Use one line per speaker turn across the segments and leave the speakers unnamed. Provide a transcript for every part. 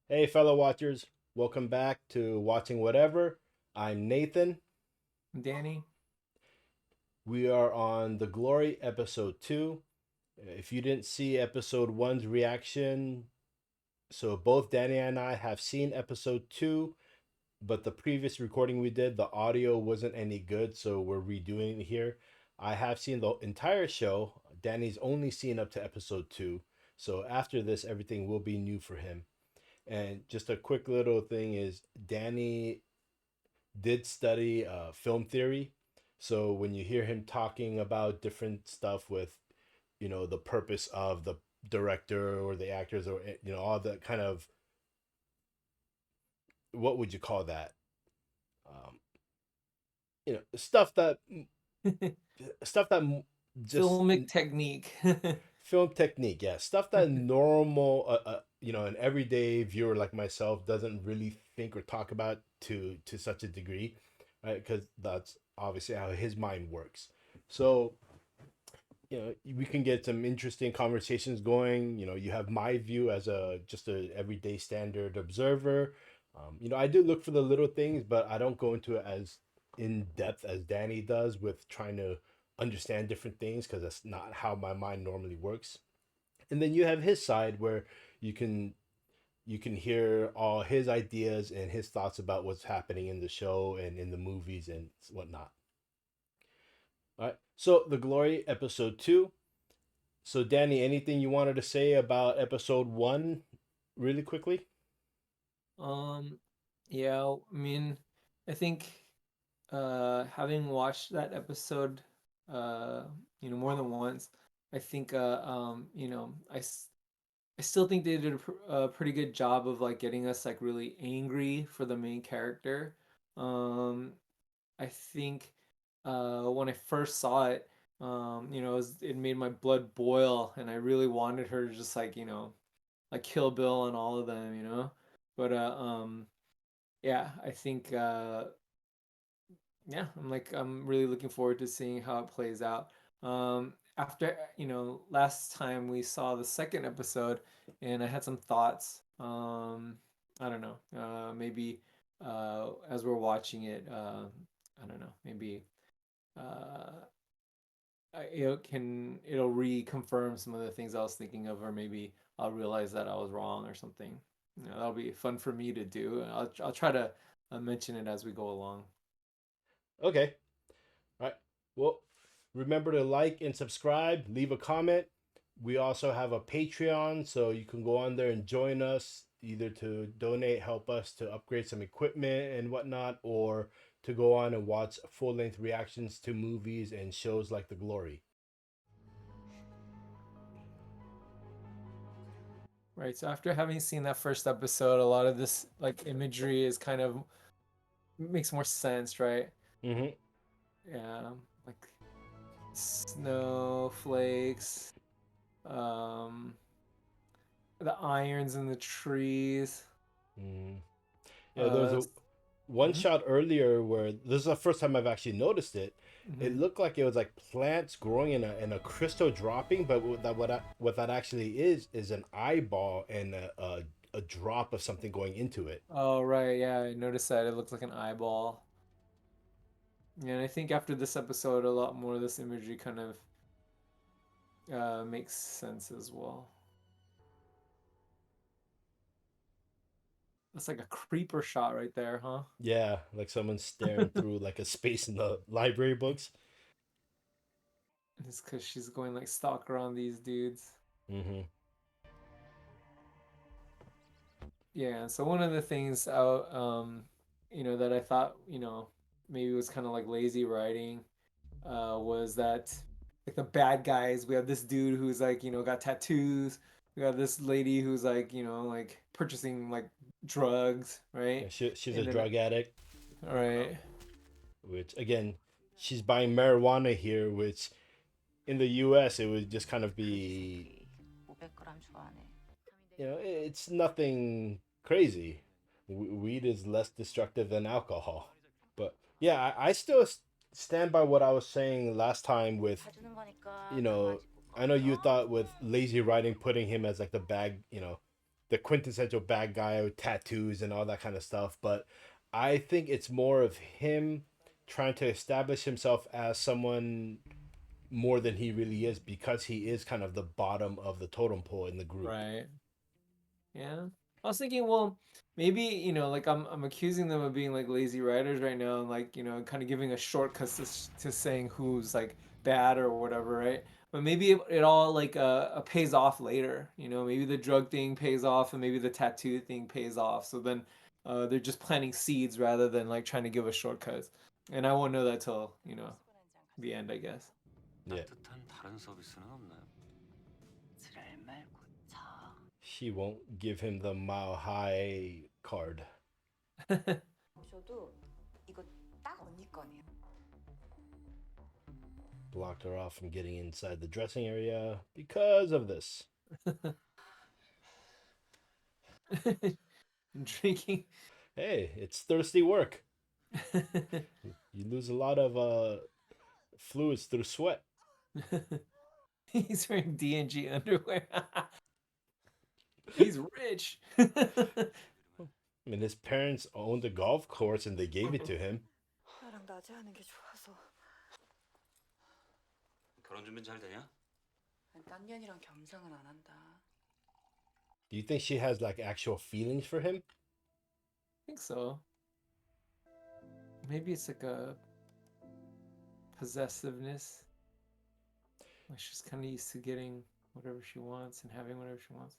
Hey, fellow watchers, welcome back to Watching Whatever. I'm Nathan.
Danny.
We are on The Glory episode 2. If you didn't see episode 1's reaction, so both Danny and I have seen episode 2, but the previous recording we did, the audio wasn't any good, so we're redoing it here. I have seen the entire show. Danny's only seen up to episode 2, so after this, everything will be new for him. And just a quick little thing is Danny did study film theory. So when you hear him talking about different stuff with, the purpose of the director or the actors or, all the kind of, what would you call that? Um, stuff that, stuff that just
Filmic technique.
film technique. Yeah. Stuff that normal, an everyday viewer like myself doesn't really think or talk about to such a degree, right? Because that's obviously how his mind works. So we can get some interesting conversations going. You have my view as a just a everyday standard observer. I do look for the little things, but I don't go into it as in depth as Danny does with trying to understand different things because that's not how my mind normally works. And then you have his side where you can you can hear all his ideas and his thoughts about what's happening in the show and in the movies and whatnot. All right. So the Glory episode 2. So Danny, anything you wanted to say about episode 1 really quickly?
um, yeah, I mean, I think having watched that episode uh, more than once, I think I still think they did a pretty good job of like getting us like really angry for the main character. Um, I think when I first saw it, it made my blood boil, and I really wanted her to just like Kill Bill and all of them. But yeah, I think yeah, I'm really looking forward to seeing how it plays out. After last time we saw the second episode, and I had some thoughts. I don't know. Maybe as we're watching it, I don't know. Maybe uh, it'll reconfirm some of the things I was thinking of, or maybe I'll realize that I was wrong or something. That'll be fun for me to do. I'll try to mention it as we go along.
Okay. All right. Well, remember to like and subscribe, leave a comment. We also have a Patreon, so you can go on there and join us either to donate, help us to upgrade some equipment and whatnot, or to go on and watch full length reactions to movies and shows like The Glory.
Right. So after having seen that first episode, a lot of this like imagery is kind of makes more sense, right?
Mm-hmm.
Yeah, like snowflakes, um, the irons in the trees.
Mm. Yeah, there was
Uh,
a one
mhm,
shot earlier where this is the first time I've actually noticed it. It
mhm.
looked like it was like plants growing in a crystal dropping, but what that actually is an eyeball and a drop of something going into it.
Oh, right. Yeah, I noticed that. It looks like an eyeball. Yeah, and I think after this episode, a lot more of this imagery kind of makes sense as well. That's like a creeper shot right there, huh?
Yeah, like someone staring through like a space in the library books.
It's because she's going like stalk around these dudes.
Mm-hmm.
Yeah, so one of the things that I thought, maybe was kind of like lazy writing, was that like the bad guys, we have this dude who's like, got tattoos. We got this lady who's like, like purchasing like drugs,
Yeah,
right?
she's a
And then,
drug addict,
all right.
which again, she's buying marijuana here, which in the U.S. it would just kind of be, it's nothing crazy. Weed is less destructive than alcohol. But yeah, I still stand by what I was saying last time with, you know, I know you thought with lazy writing putting him as like the bad, the quintessential bad guy with tattoos and all that kind of stuff. But I think it's more of him trying to establish himself as someone more than he really is, because he is kind of the bottom of the totem pole in the group.
Right. Yeah. I was thinking, well, maybe, like I'm accusing them of being like lazy writers right now and like, kind of giving a shortcut to saying who's like bad or whatever, right? But maybe it all like pays off later, maybe the drug thing pays off and maybe the tattoo thing pays off. So then they're just planting seeds rather than like trying to give us shortcuts. And I won't know that till, the end, I guess.
Yeah.
따뜻한 다른 서비스는 없나요? 지랄 말고 자.
She won't give him the Mile High card.
저도 이거 딱 언니 거네요.
Blocked her off from getting inside the dressing area because of this.
Drinking.
Hey, it's thirsty work. You lose a lot of fluids through sweat.
He's wearing D&G underwear. He's rich.
I mean, his parents owned a golf course and they gave it to him.
나랑 낮에 하는 게 좋아서.
결혼 준비 잘 되냐?
딴 년이랑 겸상은 안 한다.
Do you think she has like actual feelings for him?
I think so. Maybe it's like a possessiveness. Like she's kind of used to getting whatever she wants and having whatever she wants.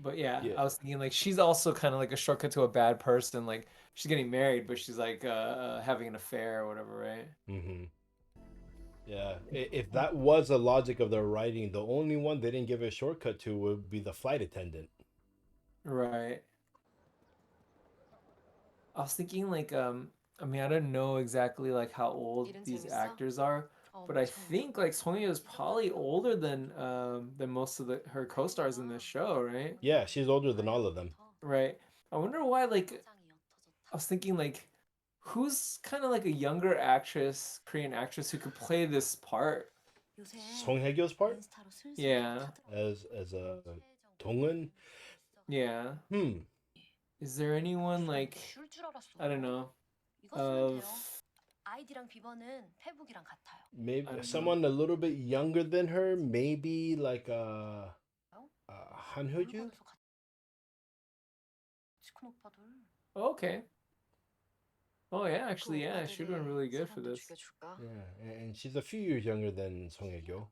But yeah,
Yeah.
I was thinking like she's also kind of like a shortcut to a bad person. Like she's getting married, but she's like having an affair or whatever, right?
Mm-hmm. Yeah, if that was the logic of their writing, the only one they didn't give a shortcut to would be the flight attendant.
Right. I was thinking like I mean I don't know exactly like how old
일은
these
재밌어?
actors are, but I think like Song-Hye is probably older than most of her co-stars in this show, right?
Yeah, she's older than all of them.
Right. I wonder why like I was thinking like who's kind of like a younger actress, Korean actress who could play this part?
요새
Song Hye-Kyo's part
인스타로 슬슬
Yeah.
as a Dong-Eun.
Yeah. Is there anyone like
줄 알았어.
I don't know
이거 쓰면
of
돼요. 아이디랑 비번은 페북이랑 같아요.
Maybe
I don't know.
someone a little bit younger than her, maybe like Han Hye-Ju.
물건에서 같이 큰 오빠들.
Okay. Oh yeah, actually
그
yeah, she'd been
오빠들이
really good for
사람도
this.
죽여줄까?
Yeah, and she's a few years younger than Song Hye-Kyo.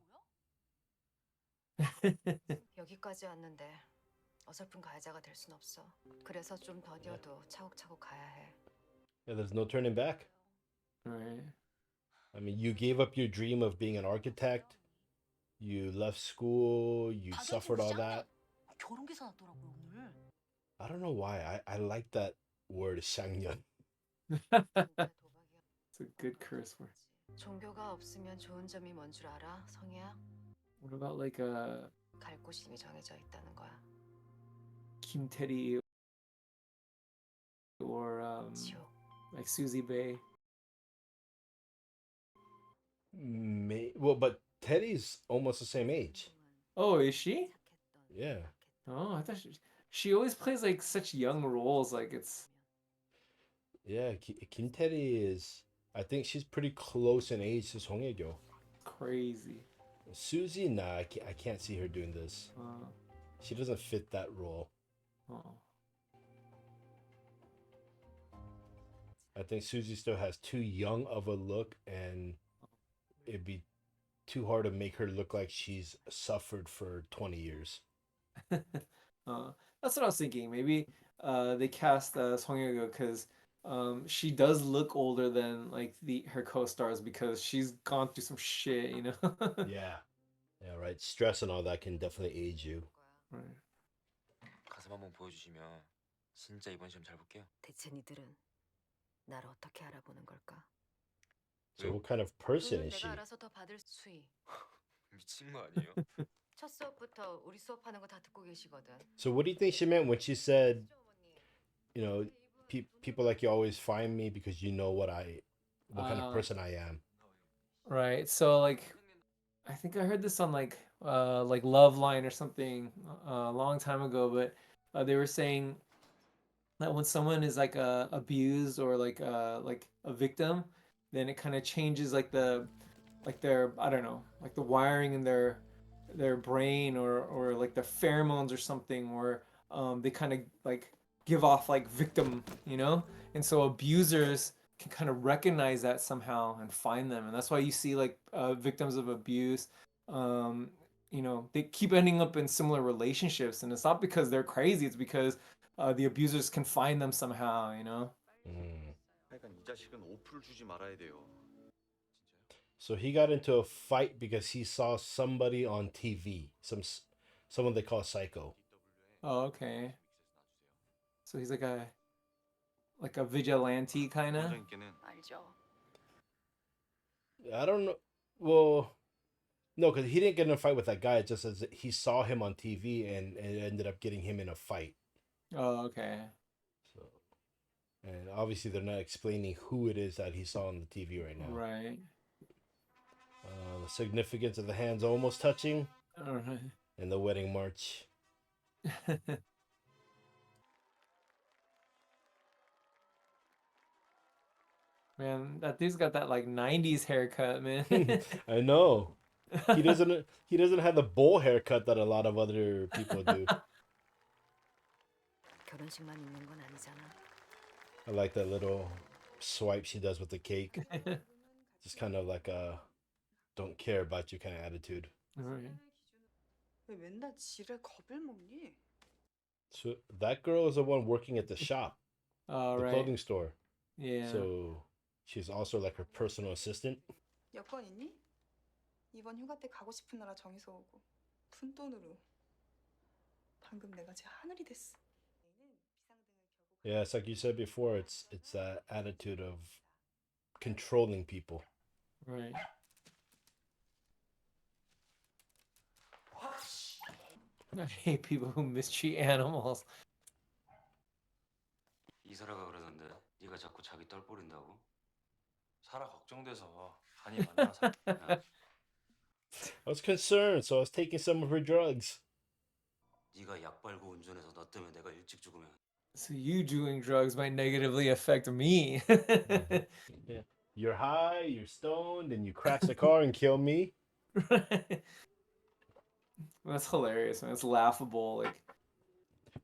여기까지 왔는데 어설픈 가해자가 될 순 없어. 그래서 좀 더뎌도 차곡차곡 가야 해.
Yeah, there's no turning back.
Right.
I mean, you gave up your dream of being an architect. You left school. You suffered all that.
결혼 기사 났더라고요 오늘.
I don't know why. I like that word, 쌍년.
It's a good curse word.
종교가 없으면 좋은 점이 뭔 줄 알아, 성희야?
What about like
갈 곳이 이미 정해져 있다는 거야.
Kim Tae-ri or
지옥.
like Susie Bay?
Well, but Teddy's almost the same age.
Oh, is she?
Yeah.
Oh, I thought she always plays like such young roles. Like it's
Yeah, Kim Teddy is. I think she's pretty close in age to Song Hye-kyo.
crazy.
Susie, nah, I can't see her doing this. She doesn't fit that role.
Oh.
I think Susie still has too young of a look, and it'd be too hard to make her look like she's suffered for 20 years.
That's what I was thinking. Maybe they cast Song Hye-kyo because she does look older than like her co-stars because she's gone through some shit, you know.
Yeah. Yeah, right. Stress and all that can definitely age you.
Right.
가슴 한번 보여주시면 진짜 이번 시험 잘 볼게요.
대체 니들은 나를 어떻게 알아보는 걸까?
So what kind of person
돈은
is she?
내가 알아서 더 받을 수위.
미친 거 아니에요?
첫 수업부터 우리 수업하는 거 다 듣고 계시거든.
So what do you think she meant when she said, you know, people like you always find me because you know what kind of person I am?
Right. So like I think I heard this on like Love Line or something a long time ago, but they were saying that when someone is like abused or like a victim, then it kind of changes like their I don't know like the wiring in their brain or like their pheromones or something, or they kind of like give off like victim, and so abusers can kind of recognize that somehow and find them, and that's why you see like victims of abuse, um, they keep ending up in similar relationships, and it's not because they're crazy, it's because the abusers can find them somehow.
Mm.
하여간 이 자식은 오프를 주지 말아야 돼요.
So he got into a fight because he saw somebody on TV, someone they call psycho.
Oh, okay. So he's like a vigilante kind of.
부모장님께는
알죠.
I don't know. Well, no, because he didn't get in a fight with that guy. It just says that he saw him on TV and it ended up getting him in a fight.
Oh, okay.
So, and obviously they're not explaining who it is that he saw on the TV right now.
Right.
The significance of the hands almost touching
All right.
and the wedding march.
Man, that dude's got that like 90s haircut, man.
I know. He doesn't have the bowl haircut that a lot of other people do.
결혼식만 있는 건 아니잖아.
I like that little swipe she does with the cake. Just kind of like a don't care about you kind of attitude.
Right.
왜 맨날 지레 겁을 먹니?
So that girl is the one working at the shop,
Oh,
the
right.
clothing store.
Yeah.
So she's also like her personal assistant.
여권 있니? 이번 휴가 때 가고 싶은 나라 정해서 오고 푼돈으로. 방금 내가 제 하늘이 됐어.
Yeah, it's like you said before. It's that attitude of controlling people.
Right. I hate people who mistreat animals.
이사라가 그러던데 네가 자꾸 자기 떨 뿌린다고?
사라 걱정돼서 한이 만나서.
야,
I was concerned, so I was taking some of her drugs.
네가 약 빨고 운전해서 너 때문에 내가 일찍 죽으면
So you doing drugs might negatively affect me.
Yeah. You're high, you're stoned, and you crash the car and kill me.
Right. That's hilarious, man. It's laughable. Like,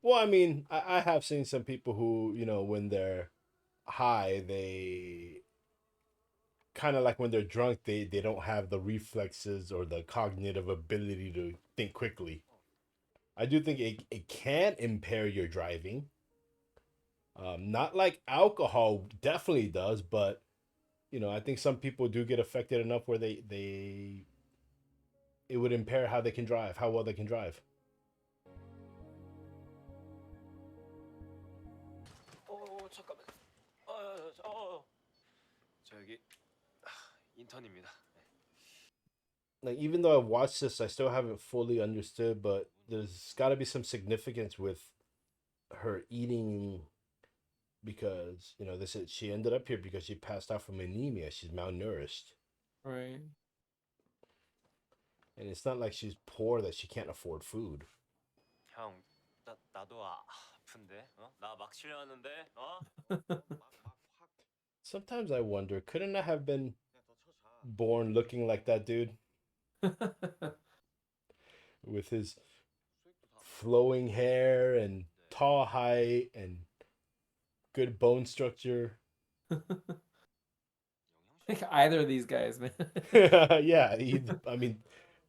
Well, I mean, I have seen some people who, when they're high, they kind of like when they're drunk, they don't have the reflexes or the cognitive ability to think quickly. I do think it can impair your driving. Not like alcohol definitely does, but I think some people do get affected enough where it would impair how they can drive, how well they can drive.
잠깐만. 저 여기 인턴입니다.
Like even though I've watched this, I still haven't fully understood, but there's got to be some significance with her eating because this is she ended up here because she passed out from anemia. She's malnourished,
right.
and it's not like she's poor that she can't afford food.
형, 나도 아픈데. 나 막 실려왔는데.
Sometimes I wonder, couldn't I have been born looking like that dude with his flowing hair and tall height and good bone structure?
Like either of these guys, man.
Yeah, I mean,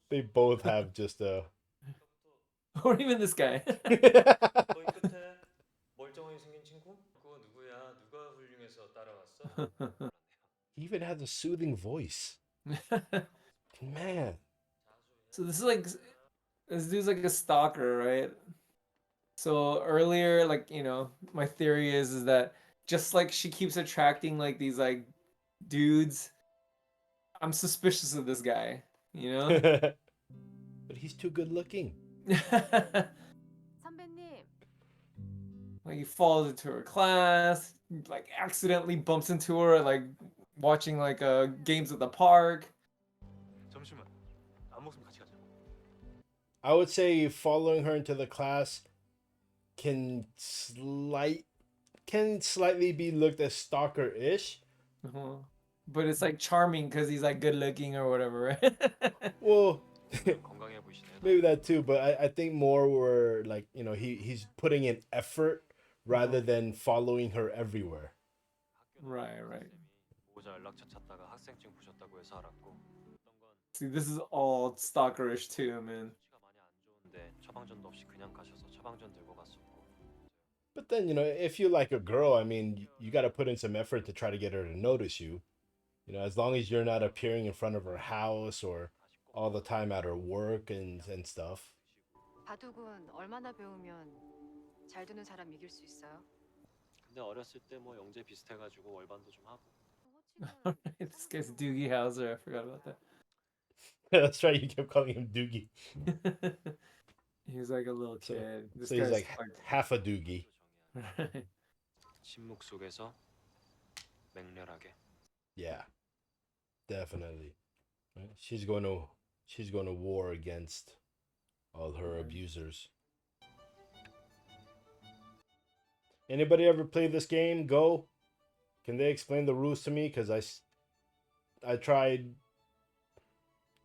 they both have just a.
Or even this guy.
거기 끝에 멀쩡하게 생긴 친구? 그거 누구야? 누가 훌륭해서 따라왔어?
He even has a soothing voice. Man.
So this dude's like a stalker, right? So earlier, like, my theory is that just like she keeps attracting like these like dudes, I'm suspicious of this guy,
But he's too good looking.
선배님,
Like he falls into her class, like accidentally bumps into her like watching like games at the park.
잠시만.
I would say following her into the class can slightly be looked as stalker-ish.
Uh-huh. But it's like charming because he's like good looking or whatever, right?
Well,
건강해 보이시네.
maybe that too, but I think more were like, he's putting in effort rather than following her everywhere.
Right, right.
보호자 연락처 찾다가 학생증 부셨다고 해서 알았고. 어떤 건
See, this is all stalkerish too, man.
수치가 많이 안 좋은데 처방전도 없이 그냥 가셔서 처방전 들고 갔었고.
But then, if you like a girl, I mean, you got to put in some effort to try to get her to notice you. As long as you're not appearing in front of her house or all the time at her work and stuff.
바둑은 얼마나 배우면 잘 두는 사람 이길 수 있어요?
근데 어렸을 때 뭐 영재 비슷해가지고 월반도 좀 하고.
This guy's Doogie Howser. I forgot about that.
That's right, you kept calling him Doogie.
He was like a little
So-
kid. This
So he's
guy's
like half a Doogie.
Right.
침묵 속에서 맹렬하게.
Yeah, definitely. Right? She's going to war against all her abusers. Anybody ever play this game? Go. Can they explain the rules to me? Because I tried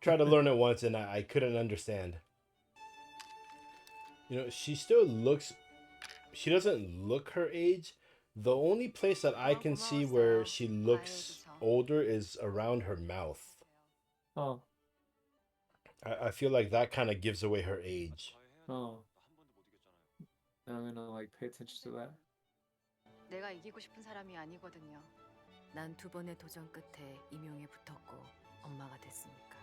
to learn it once and I couldn't understand. She still looks. She doesn't look her age. The only place that I can see where she looks older is around her mouth.
Oh,
I feel like that kind of gives away her age.
oh. I'm gonna like pay attention to that.
내가 이기고 싶은 사람이 아니거든요. 난 두 번의 도전 끝에 임용에 붙었고 엄마가 됐으니까.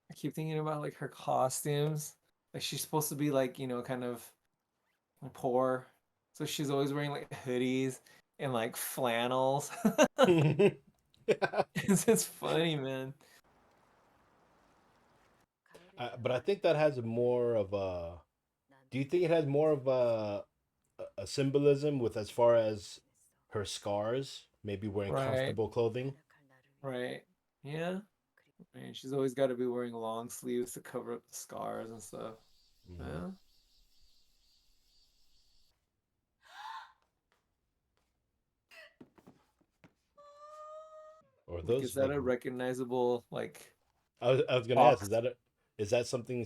I keep thinking about like her costumes. Like she's supposed to be like, kind of poor. So she's always wearing like hoodies and like flannels. It's funny, man.
But I think that has more of a. Do you think it has more of a symbolism with as far as her scars, maybe wearing
Right.
comfortable clothing?
Right. Yeah. And she's always got to be wearing long sleeves to cover up the scars and stuff.
Mhm.
Yeah.
Or
Like,
those?
is that
like-
a recognizable like?
I was gonna ask,
box?
is that something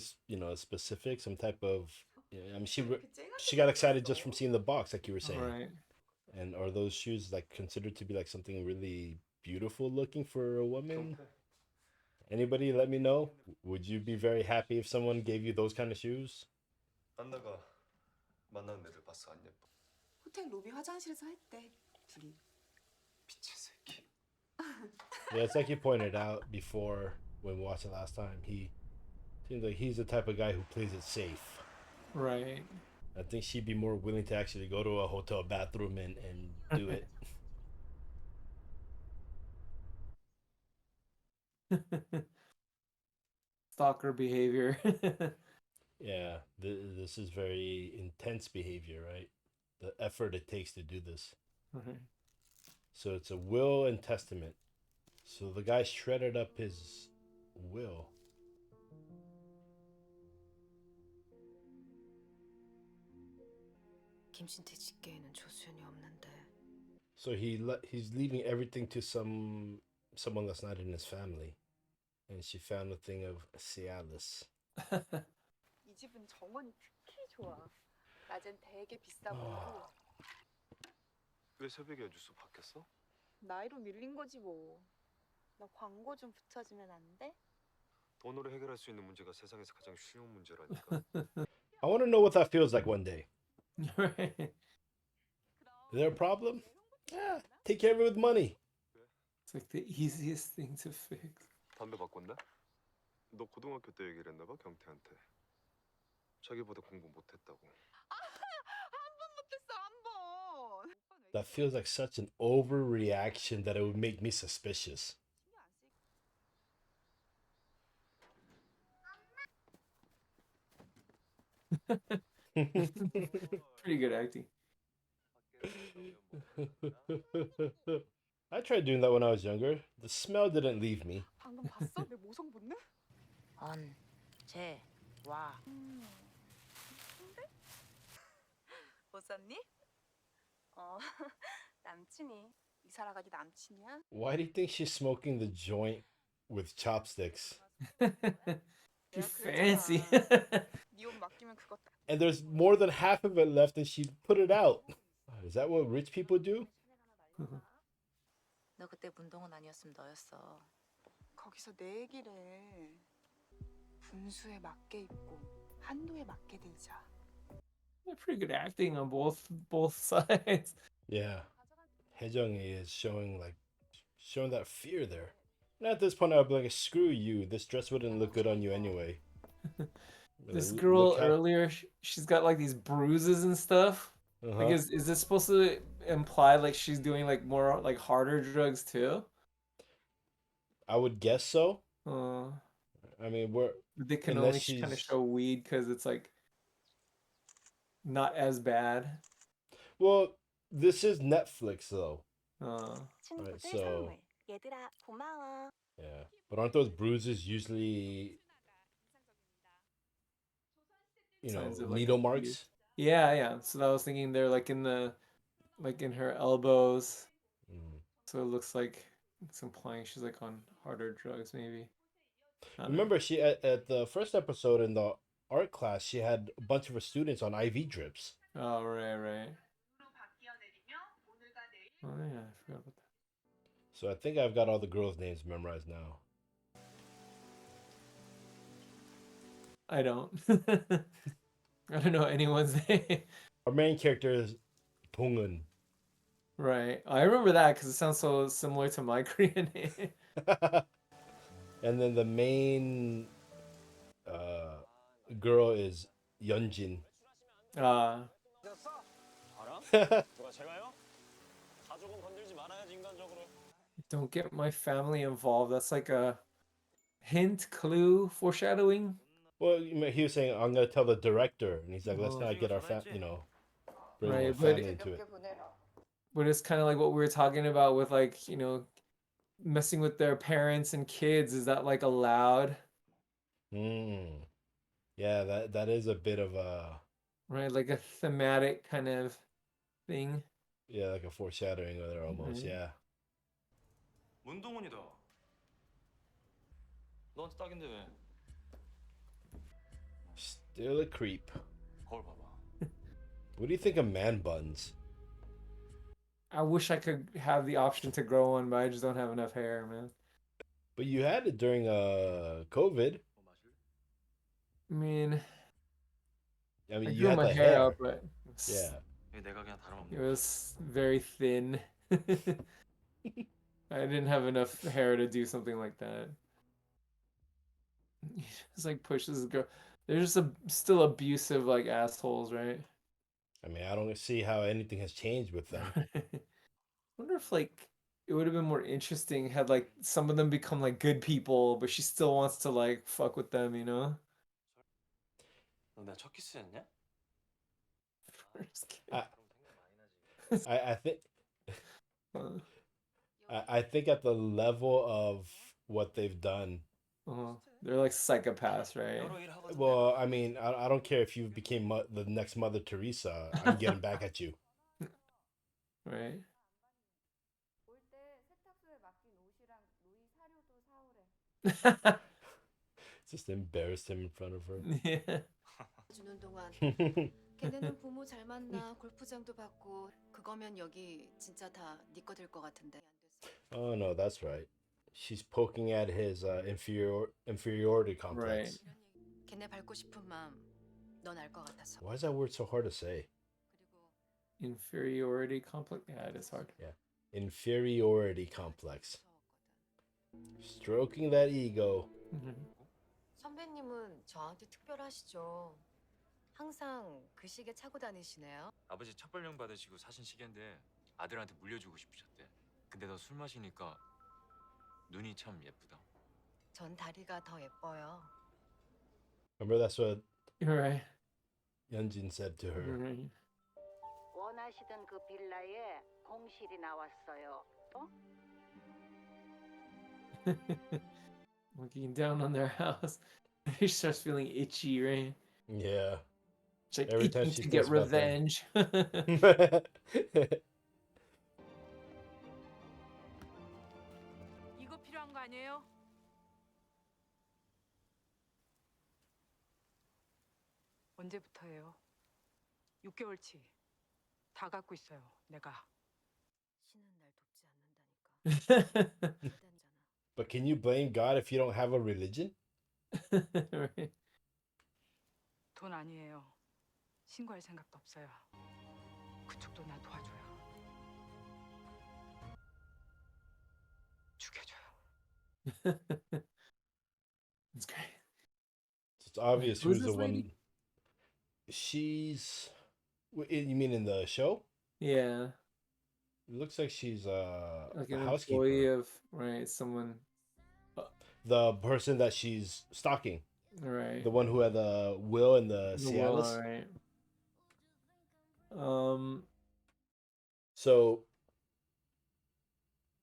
specific, some type of? I mean, she got excited just from seeing the box, like you were saying.
Right.
And are those shoes like considered to be like something really beautiful looking for a woman? Anybody, let me know. Would you be very happy if someone gave you those kind of shoes?
안나가 만나는 애들 봤어 안 예뻐?
호텔 로비 화장실에서 했대. 둘이.
미친 새끼.
Yeah, it's like you pointed out before when we watched it last time. He seems like he's the type of guy who plays it safe.
Right.
I think she'd be more willing to actually go to a hotel bathroom and do it.
Stalker behavior.
Yeah, this is very intense behavior, right? The effort it takes to do this.
Right.
So it's a will and testament. So the guy shredded up his will.
김신태 직계에는 조수연이 없는데.
So he's leaving everything to someone that's not in his family. And she found a thing of Cialis.
이 집은 정원이 특히 좋아. 낮엔 되게 비싸 보이고
왜 새벽에 뉴스 바뀌었어?
나이로 밀린 거지 뭐. 나 광고 좀 붙여주면 안 돼?
돈으로 해결할 수 있는 문제가 세상에서 가장 쉬운 문제라니까.
I want to know what that feels like one day.
Right.
Is there a problem? Yeah, take care of it with money.
It's like the easiest thing to fix.
담배 바꿨나? 너 고등학교 때 얘기를 했나 봐 경태한테. 자기보다 공부 못했다고.
한 번 못했어 한 번.
That feels like such an overreaction that it would make me suspicious.
Pretty good acting.
I tried doing that when I was younger. The smell didn't leave me.
방금 봤어? 내 모성 본능?
와.
못 샀니? 어, 남친이. 이사 나가니 남친이야?
Why do you think she's smoking the joint with chopsticks?
She's
내가
fancy.
그랬잖아. 네 옷 맡기면 그거 다.
And there's more than half of it left, and she put it out. Is that what rich people do?
너 그때 문동은 아니었으면 너였어.
거기서 내 얘기를 해. 분수에 맞게 입고 한도에 맞게 들자.
Pretty good acting on both sides.
Yeah, Hye-Jung is showing that fear there. And at this point, I'd be like, screw you. This dress wouldn't look good on you anyway.
This
Look
girl
how-
earlier, she's got like these bruises and stuff. Like,
Uh-huh.
is this supposed to imply like she's doing like more like harder drugs too?
I would guess so.
Uh,
I mean, we're
they can
unless
only kind of
she's
show weed because it's like not as bad.
well. This is Netflix though,
Uh,
right?
친구들
So
선물. 얘들아 고마워.
yeah, but aren't those bruises usually,
signs of like
needle
abuse.
marks?
Yeah. So I was thinking they're like in her elbows.
Mm.
So it looks like it's implying she's like on harder drugs, maybe. I don't know.
Remember, she at the first episode in the art class, she had a bunch of her students on IV drips.
Oh, right. Oh, yeah, I forgot about that.
So I think I've got all the girls' names memorized now.
I don't. I don't know anyone's name.
Our main character is Dong-Eun.
Right. I remember that because it sounds so similar to my Korean name.
And then the main girl is Yeonjin.
Uh,
알아? 누가 제가요? 가족은 건들지 말아야지 인간적으로.
don't get my family involved. That's like a hint, clue, foreshadowing.
Well, he was saying, I'm going to tell the director. And he's like, let's
Oh.
not get our bring
Right,
our
but-
family into it.
But it's kind of like what we were talking about with like, messing with their parents and kids. Is that like allowed?
Mm. Yeah, that is a bit of a,
Right, like a thematic kind of thing.
like a foreshadowing there almost,
Right.
yeah.
문동훈이다. 너한테 딱인데 왜?
Still a creep.
거울 봐봐.
What do you think of man buns?
I wish I could have the option to grow one, but I just don't have enough hair, man.
But you had it during COVID.
I mean,
I mean,
I
you
grew
had
my
the
hair out, but
Yeah.
내가 그냥 다름없는
it was very thin. I didn't have enough hair to do something like that. Just like pushes the girl. They're just still abusive like assholes, right?
I mean, I don't see how anything has changed with them.
Wonder if like it would have been more interesting had like some of them become like good people, but she still wants to like fuck with them, you know?
너내 첫 키스였냐?
First kiss.
I think
Uh,
I think at the level of what they've done.
They're like psychopaths, right?
여러 일 하거든.
Well, I mean, I don't care if you became the next Mother Teresa. I'm getting back at you.
Right?
Just embarrassed him in front of her.
Yeah.
주는 동안 걔네는 부모 잘 만나 골프장도 받고 그거면 여기 진짜 다 네 거 될 것 같은데 안 됐어.
Oh no, that's right. She's poking at his inferiority complex.
Right.
걔네 밟고 싶은 마음 넌 알 것 같아서.
Why is that word so hard to say?
그리고
Inferiority complex. Yeah, it is hard.
Inferiority complex. Stroking that ego.
선배님은 저한테 특별하시죠. 항상 그 시계 차고 다니시네요.
아버지 첩벌령 받으시고 사신 시계인데 아들한테 물려주고 싶으셨대. 근데 너 술 마시니까 눈이 참 예쁘다.
전 다리가 더 예뻐요.
Remember that's what
You're right.
Yeonjin said to her.
You're right.
원하시던 그 빌라에 공실이 나왔어요.
Looking down on their house. She starts feeling itchy, right?
Yeah.
It's like
Every time
itching
she
to get
thinks about them.
revenge.
이거 필요한 거 아니에요? 언제부터예요? 6개월치. 다 갖고 있어요. 내가.
신은 날 돕지 않는다니까.
Right.
But can you blame God if you don't have a religion?
돈 아니에요. 신고할 생각도 없어요. 그쪽도 나 도와줘요. 죽여줘요.
That's great.
It's obvious
Who's
who's the
this lady?
one. She's. You mean in the show?
Yeah,
It looks like she's
like
a
an employee
housekeeper.
of right someone.
The person that she's stalking.
Right.
The one who had the will and the
The will,
Cialis.
right.
So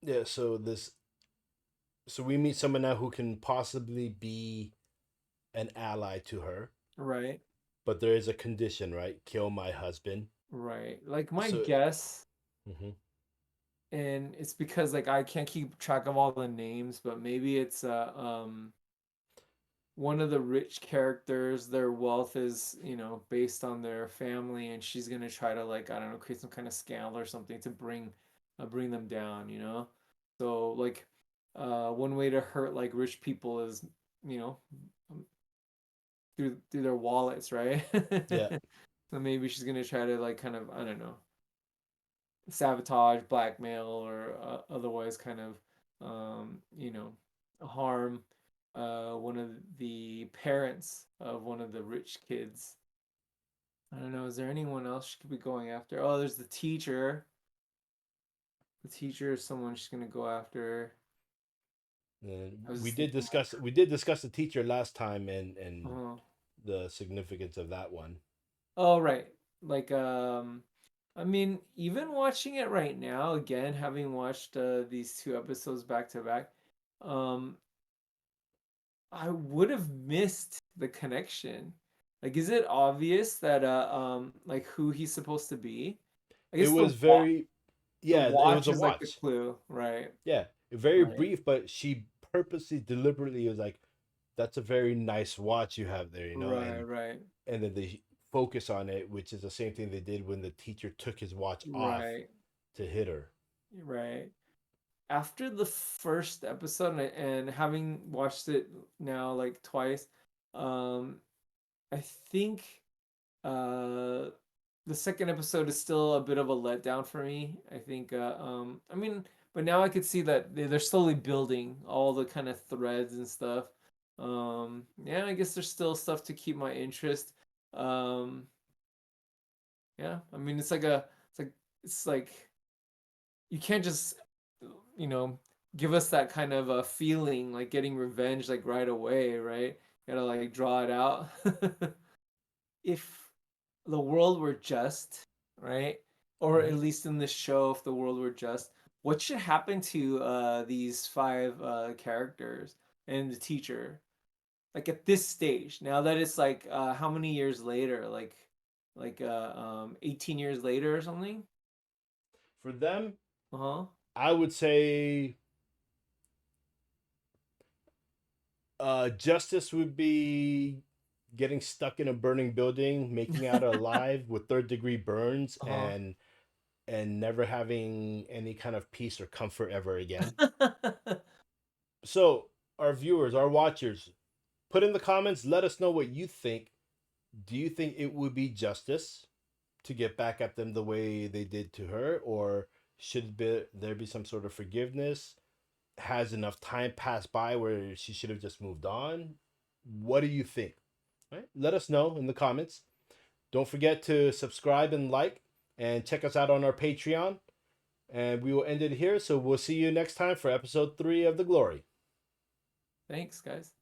yeah, so we meet someone now who can possibly be an ally to her,
Right.
but there is a condition, right? Kill my husband.
Right. Like my
So-
guess,
Mhm.
and it's because like I can't keep track of all the names, but maybe it's one of the rich characters, their wealth is, based on their family, and she's gonna try to like, I don't know, create some kind of scandal or something to bring them down, So like one way to hurt like rich people is, um, through their wallets, right?
Yeah.
So maybe she's gonna try to like kind of, I don't know, sabotage, blackmail, or otherwise kind of, harm one of the parents of one of the rich kids. I don't know. Is there anyone else she could be going after? Oh, there's the teacher. The teacher is someone she's gonna go after.
And
I was
we
just
did
thinking
discuss the teacher last time and
Uh-huh.
the significance of that one.
Oh, right. Like, I mean, even watching it right now, again, having watched these two episodes back to back, um, I would have missed the connection. Like, is it obvious that like who he's supposed to be? I
It
guess
was very
the
yeah, it was
watch
a
is like the
watch.
clue, right?
Yeah, very
Right.
brief, but she purposely, deliberately was like, "That's a very nice watch you have there,"
Right, right,
and then they focus on it, which is the same thing they did when the teacher took his watch off
right,
to hit her.
right. After the first episode and having watched it now like twice, um, I think uh the second episode is still a bit of a letdown for me. I think I mean, but now I could see that they're slowly building all the kind of threads and stuff. Yeah, I guess there's still stuff to keep my interest. Um, yeah, I mean it's like you can't just you know give us that kind of a feeling like getting revenge like right away, right? You gotta like draw it out. If the world were just, right? Or at least in this show, if the world were just, what should happen to these five characters and the teacher? Like at this stage, now that it's like how many years later? Like 18 years later or something?
For them,
Uh-huh.
I would say justice would be getting stuck in a burning building, making out alive with third-degree burns,
Uh-huh.
and never having any kind of peace or comfort ever again. So, our viewers, our watchers, put in the comments, let us know what you think. Do you think it would be justice to get back at them the way they did to her, or there be some sort of forgiveness? Has enough time passed by where she should have just moved on? What do you think? Right? Let us know in the comments. Don't forget to subscribe and like, and check us out on our Patreon. And we will end it here. So we'll see you next time for episode 3 of The Glory.
Thanks, guys.